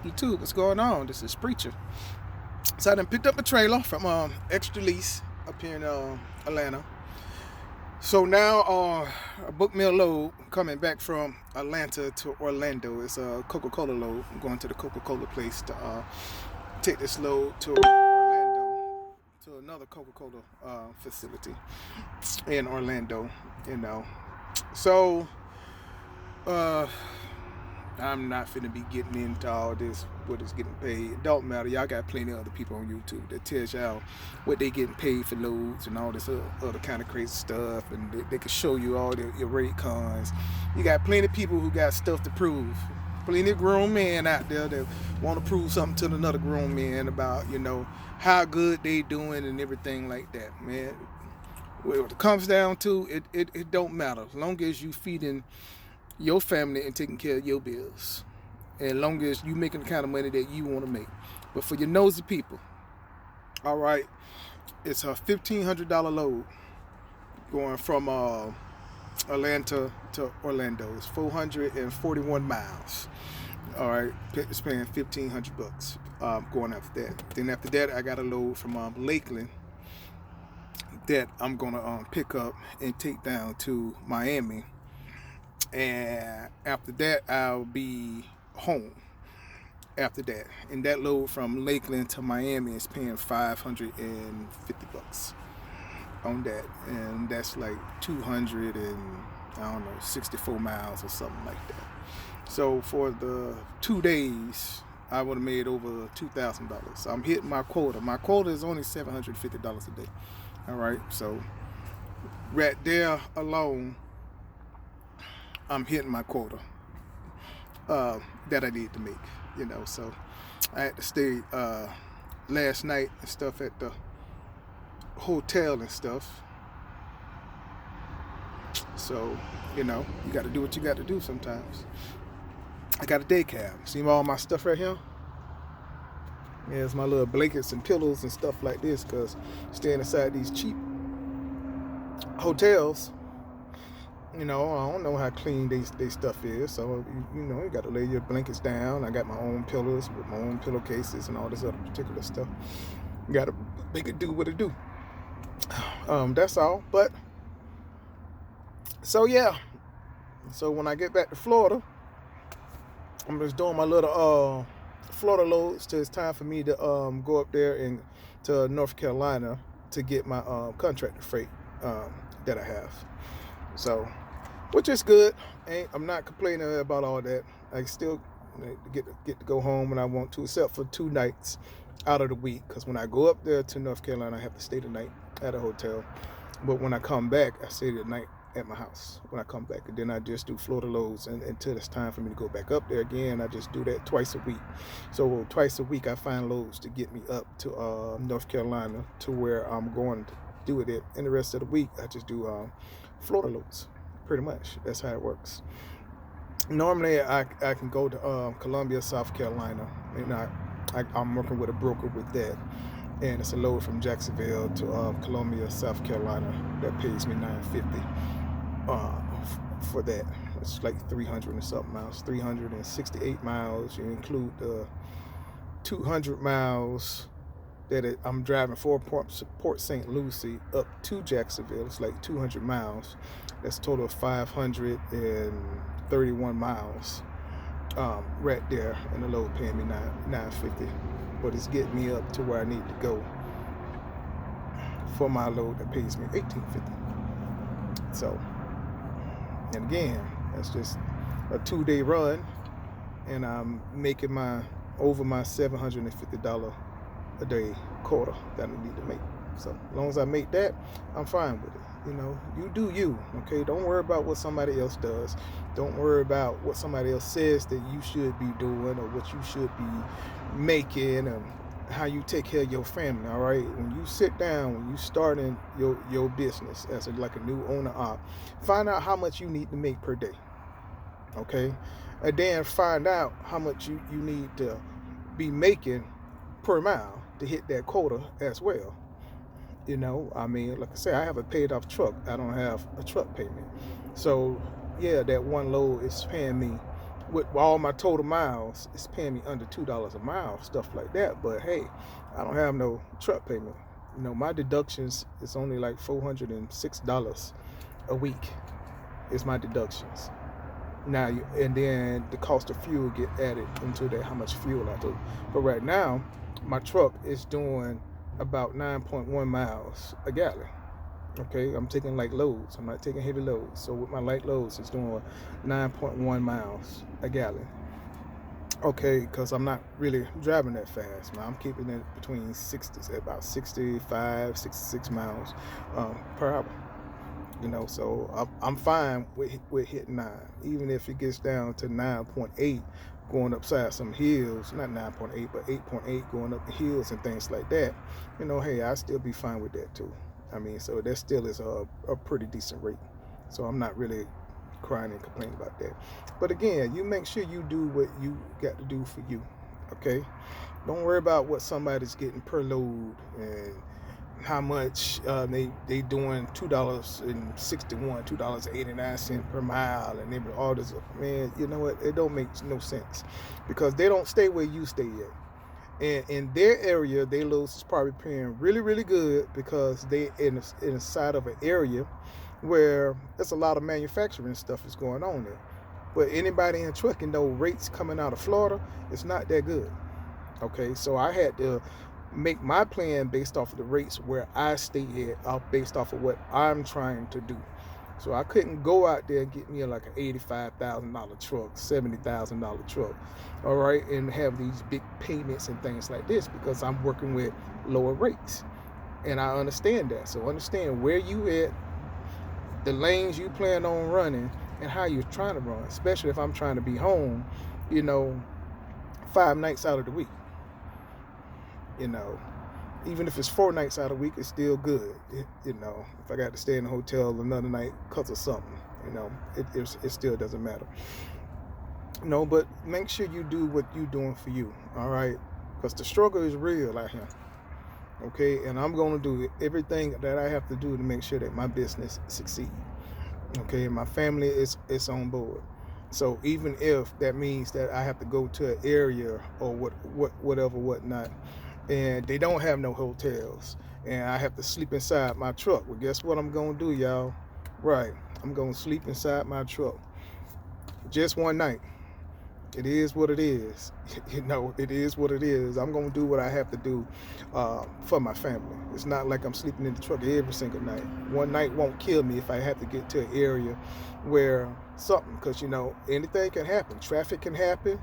YouTube, what's going on? This is Preacher. So I done picked up a trailer from Extra Lease up here in Atlanta. So now I booked me a load coming back from Atlanta to Orlando. It's a Coca-Cola load. I'm going to the Coca-Cola place to take this load to Orlando, to another Coca-Cola facility in Orlando, you know. So uh, I'm not finna be getting into all this, what is getting paid. It don't matter. Y'all got plenty of other people on YouTube that tells y'all what they getting paid for loads and all this other kind of crazy stuff, and they can show you all your rate cons. You got plenty of people who got stuff to prove. Plenty of grown men out there that want to prove something to another grown man about, how good they doing and everything like that, man. What it comes down to, it don't matter. As long as you feeding your family and taking care of your bills, as long as you making the kind of money that you want to make. But for your nosy people, all right, it's a $1,500 load going from Atlanta to Orlando. It's 441 miles. All right, it's paying $1,500 going after that. Then after that, I got a load from Lakeland that I'm gonna pick up and take down to Miami. And after that, I'll be home after that. And that load from Lakeland to Miami is paying $550 on that. And that's like 64 miles or something like that. So for the 2 days, I would have made over $2,000. I'm hitting my quota. My quota is only $750 a day. All right, so right there alone, I'm hitting my quota that I need to make, So I had to stay last night and stuff at the hotel and stuff. So, you got to do what you got to do sometimes. I got a day cab. See all my stuff right here? Yeah, it's my little blankets and pillows and stuff like this, because staying inside these cheap hotels, I don't know how clean they stuff is. So, you got to lay your blankets down. I got my own pillows with my own pillowcases and all this other particular stuff. You got to make it do what it do. That's all. But, so yeah. So when I get back to Florida, I'm just doing my little Florida loads till it's time for me to go up there and to North Carolina to get my contractor freight that I have. So, which is good. I'm not complaining about all that. I still get to go home when I want to, except for 2 nights out of the week. Because when I go up there to North Carolina, I have to stay the night at a hotel. But when I come back, I stay the night at my house when I come back. And then I just do Florida loads. And until it's time for me to go back up there again, I just do that twice a week. So twice a week, I find loads to get me up to North Carolina to where I'm going to do it at. And the rest of the week, I just do Florida loads. Pretty much. That's how it works. Normally, I can go to Columbia, South Carolina. And I'm working with a broker with that. And it's a load from Jacksonville to Columbia, South Carolina. That pays me $950 for that. It's like 300 and something miles. 368 miles. You include the 200 miles that I'm driving from Port St. Lucie up to Jacksonville. It's like 200 miles. That's a total of 531 miles right there, and the load paying me $950. But it's getting me up to where I need to go for my load that pays me $1,850. So, and again, that's just a 2-day run, and I'm making over my $750 a day quota that I need to make. So as long as I make that, I'm fine with it. You do you, okay? Don't worry about what somebody else does. Don't worry about what somebody else says that you should be doing or what you should be making and how you take care of your family, all right? When you sit down, when you start in your business as like a new owner, find out how much you need to make per day, okay? And then find out how much you need to be making per mile to hit that quota as well. Like I said, I have a paid off truck. I don't have a truck payment. So, yeah, that one load is paying me with all my total miles, it's paying me under $2 a mile, stuff like that. But hey, I don't have no truck payment. You know, my deductions is only like $406 a week is my deductions. Now, and then the cost of fuel get added into that, how much fuel I do. But right now, my truck is doing about 9.1 miles a gallon. Okay, I'm taking light loads. I'm not taking heavy loads. So with my light loads, it's doing 9.1 miles a gallon. Okay, because I'm not really driving that fast, man. I'm keeping it between about 65, 66 miles per hour. You know, so I'm fine with hitting 9, even if it gets down to 9.8, going upside some hills, not 9.8, but 8.8, going up the hills and things like that. You know, hey, I still be fine with that too. I mean, so that still is a pretty decent rate. So I'm not really crying and complaining about that. But again, you make sure you do what you got to do for you. Okay, don't worry about what somebody's getting per load and how much they doing $2.61, $2.89 per mile, and all this. Man, you know what? It don't make no sense because they don't stay where you stay at. And in their area, they loads is probably paying really, really good because they in the side of an area where there's a lot of manufacturing stuff is going on there. But anybody in trucking know rates coming out of Florida, it's not that good. Okay, so I had to make my plan based off of the rates where I stay at, based off of what I'm trying to do. So I couldn't go out there and get me like an $85,000 truck, $70,000 truck, all right, and have these big payments and things like this because I'm working with lower rates. And I understand that. So understand where you at, the lanes you plan on running, and how you're trying to run, especially if I'm trying to be home, you know, 5 nights out of the week. You know, even if it's 4 nights out of the week, it's still good. You know, if I got to stay in a hotel another night because of something, you know, it still doesn't matter. No, but make sure you do what you're doing for you, all right? Because the struggle is real out here, okay? And I'm going to do everything that I have to do to make sure that my business succeeds, okay? And my family is on board. So even if that means that I have to go to an area or whatnot, and they don't have no hotels, and I have to sleep inside my truck. Well, guess what I'm gonna do, y'all? Right, I'm gonna sleep inside my truck. Just one night. It is what it is. You know, it is what it is. I'm gonna do what I have to do for my family. It's not like I'm sleeping in the truck every single night. One night won't kill me if I have to get to an area where something, because you know, anything can happen. Traffic can happen.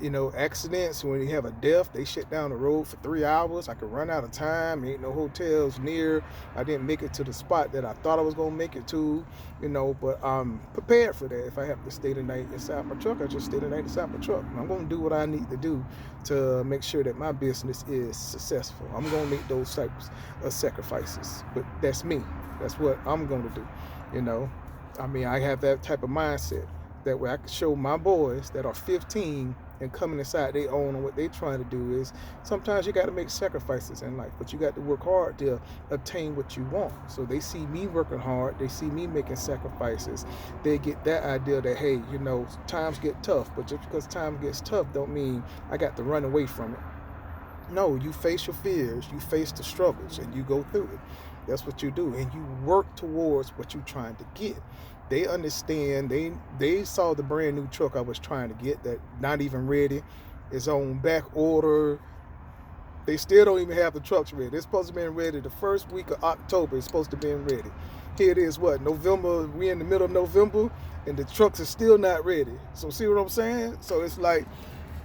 You know, accidents, when you have a death, they shut down the road for 3 hours. I could run out of time. Ain't no hotels near. I didn't make it to the spot that I thought I was going to make it to, you know, but I'm prepared for that. If I have to stay the night inside my truck, I just stay the night inside my truck. I'm going to do what I need to do to make sure that my business is successful. I'm going to make those types of sacrifices, but that's me. That's what I'm going to do, you know. I mean, I have that type of mindset. That way I can show my boys that are 15 and coming inside their own, and what they're trying to do is sometimes you got to make sacrifices in life, but you got to work hard to obtain what you want. So they see me working hard, they see me making sacrifices, they get that idea that, hey, you know, times get tough, but just because time gets tough don't mean I got to run away from it. No, you face your fears, you face the struggles, and you go through it. That's what you do, and you work towards what you're trying to get. They understand. They saw the brand new truck I was trying to get, that not even ready. It's on back order. They still don't even have the trucks ready. It's supposed to be ready the first week of October. It's supposed to be ready. Here it is, what, November? We in the middle of November, and the trucks are still not ready. So see what I'm saying? So it's like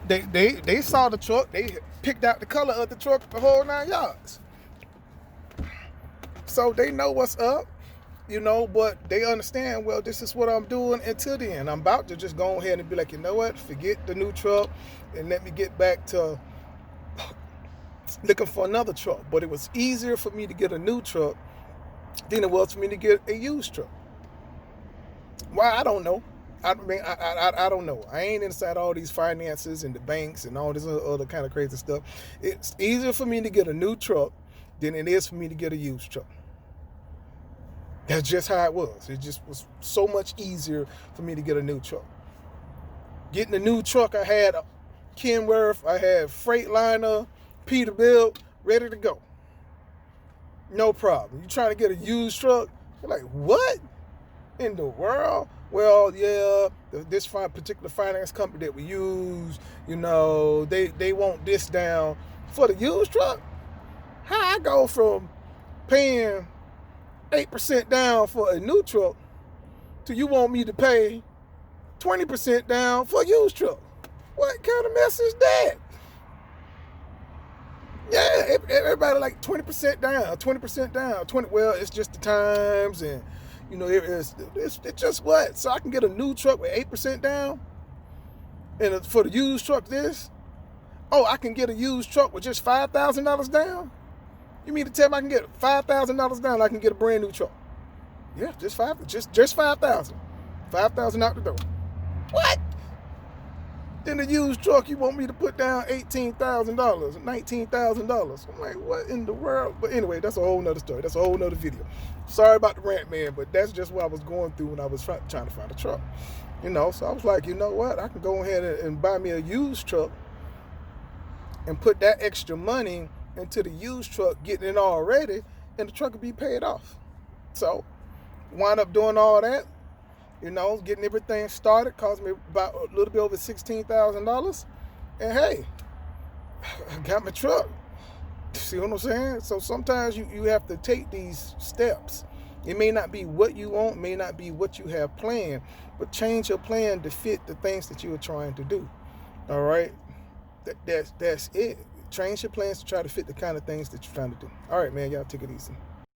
they saw the truck. They picked out the color of the truck, the whole 9 yards. So they know what's up. You know, but they understand, well, this is what I'm doing until then. I'm about to just go ahead and be like, you know what, forget the new truck and let me get back to looking for another truck. But it was easier for me to get a new truck than it was for me to get a used truck. Why? I don't know. I mean, I don't know. I ain't inside all these finances and the banks and all this other kind of crazy stuff. It's easier for me to get a new truck than it is for me to get a used truck. That's just how it was. It just was so much easier for me to get a new truck. Getting a new truck, I had Kenworth, I had Freightliner, Peterbilt, ready to go. No problem. You trying to get a used truck? You're like, what in the world? Well, yeah, this particular finance company that we use, you know, they want this down for the used truck. How I go from paying 8% down for a new truck to you want me to pay 20% down for a used truck? What kind of mess is that? Yeah, everybody like 20% down, 20% down, 20. Well, it's just the times, and you know, it's just what. So I can get a new truck with 8% down, and for the used truck, this. Oh, I can get a used truck with just $5,000 down. You mean to tell me I can get $5,000 down? I can get a brand new truck? Yeah, just 5,000, 5,000 out the door. What? Then the used truck, you want me to put down $18,000, $19,000. I'm like, what in the world? But anyway, that's a whole nother story. That's a whole nother video. Sorry about the rant, man, but that's just what I was going through when I was trying to find a truck. You know, so I was like, you know what? I can go ahead and buy me a used truck and put that extra money into the used truck, getting it all ready, and the truck will be paid off. So, wind up doing all that. You know, getting everything started cost me about a little bit over $16,000. And hey, I got my truck. See what I'm saying? So sometimes you have to take these steps. It may not be what you want, may not be what you have planned, but change your plan to fit the things that you are trying to do. All right? That's it. Change your plans to try to fit the kind of things that you're trying to do. All right, man, y'all take it easy.